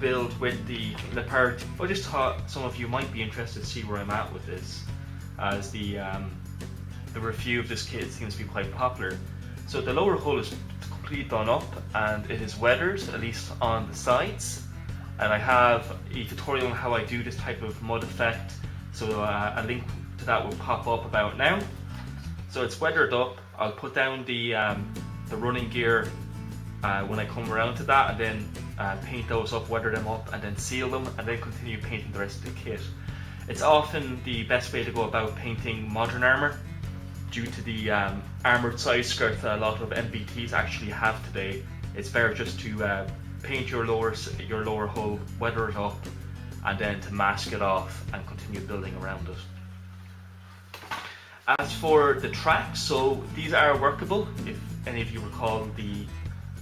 build with the Leopard. I just thought some of you might be interested to see where I'm at with this, as the review of this kit seems to be quite popular. So the lower hull is completely done up and it is weathered, at least on the sides. And I have a tutorial on how I do this type of mud effect, so a link to that will pop up about now. So it's weathered up. I'll put down the running gear when I come around to that, and then paint those up, weather them up, and then seal them, and then continue painting the rest of the kit. It's often the best way to go about painting modern armour, due to the armoured side skirt that a lot of MBTs actually have today. It's better just to paint your lower hull, weather it up, and then to mask it off and continue building around it. As for the tracks, so these are workable. If any of you recall the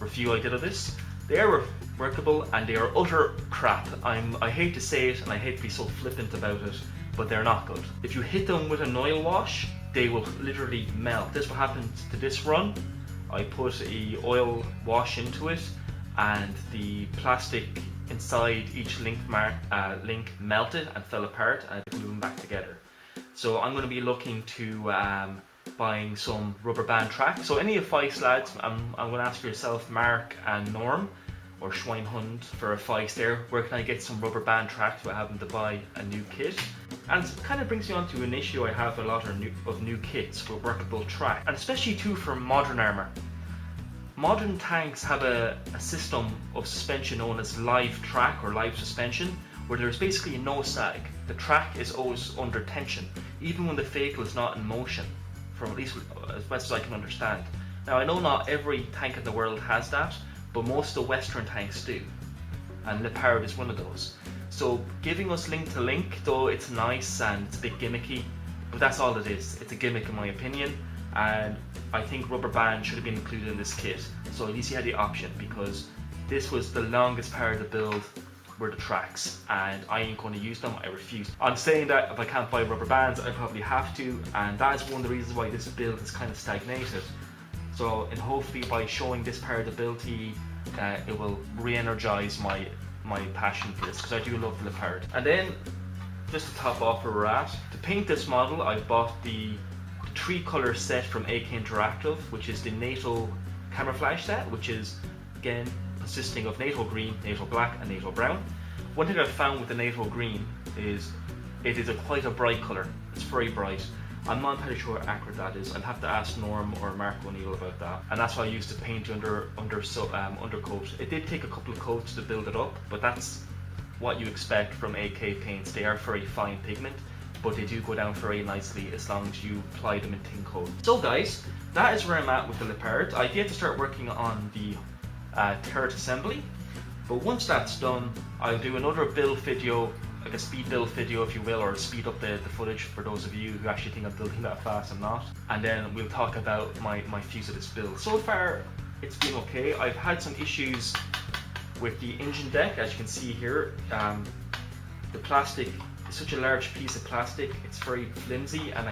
review I did of this, they are workable and they are utter crap. I hate to say it and I hate to be so flippant about it, but they're not good. If you hit them with an oil wash, they will literally melt. This is what happened to this run. I put a oil wash into it and the plastic inside each link melted and fell apart, and I glued them back together. So I'm going to be looking to buying some rubber band tracks. So any advice, lads, I'm going to ask for yourself, Mark and Norm, or Schweinhund, for advice there. Where can I get some rubber band tracks without having to buy a new kit? And it kind of brings me on to an issue I have a lot of new kits with workable track, and especially too for modern armour. Modern tanks have a system of suspension known as live track or live suspension, where there's basically no sag. The track is always under tension, even when the vehicle is not in motion, from at least as best as I can understand. Now I know not every tank in the world has that, but most of the Western tanks do, and Leopard is one of those. So giving us link to link, though it's nice and it's a bit gimmicky, but that's all it is. It's a gimmick in my opinion, and I think rubber band should have been included in this kit, so at least you had the option, because this was the longest part of the build were the tracks, and I ain't going to use them. I refuse. I'm saying that if I can't buy rubber bands, I probably have to, and that is one of the reasons why this build is kind of stagnated. So, and hopefully by showing this part of the build to you, it will re-energize my passion for this, because I do love the Leopard. And then, just to top off where we're at, to paint this model, I bought the 3-colour set from AK Interactive, which is the NATO camouflage set, which is again consisting of NATO green, NATO black, and NATO brown. One thing I've found with the NATO green is it is quite a bright colour. It's very bright. I'm not entirely sure how accurate that is. I'd have to ask Norm or Mark O'Neill about that. And that's why I used to paint undercoat. It did take a couple of coats to build it up, but that's what you expect from AK paints. They are very fine pigment, but they do go down very nicely as long as you apply them in thin coat. So guys, that is where I'm at with the Leopard. I did to start working on the third assembly, but once that's done, I'll do another build video, like a speed build video if you will, or speed up the footage for those of you who actually think I'm building that fast. I'm not. And then we'll talk about my views of this build. So far it's been okay. I've had some issues with the engine deck, as you can see here. The plastic is such a large piece of plastic, it's very flimsy, and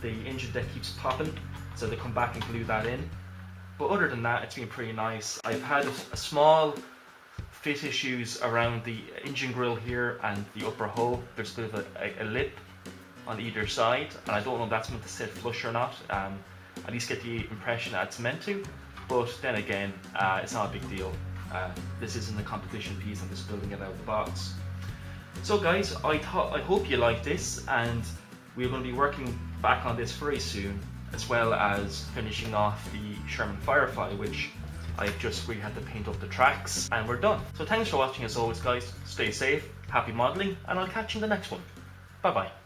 the engine deck keeps popping, so they come back and glue that in. But other than that, it's been pretty nice. I've had a small fit issues around the engine grille here and the upper hull. There's a bit of a lip on either side, and I don't know if that's meant to sit flush or not. At least get the impression that it's meant to, but then again, it's not a big deal. This isn't a competition piece, I'm just building it out of the box. So guys, I hope you like this, and we're going to be working back on this very soon, as well as finishing off the Sherman Firefly, which I've just really had to paint up the tracks, and we're done. So thanks for watching as always guys, stay safe, happy modelling, and I'll catch you in the next one. Bye bye.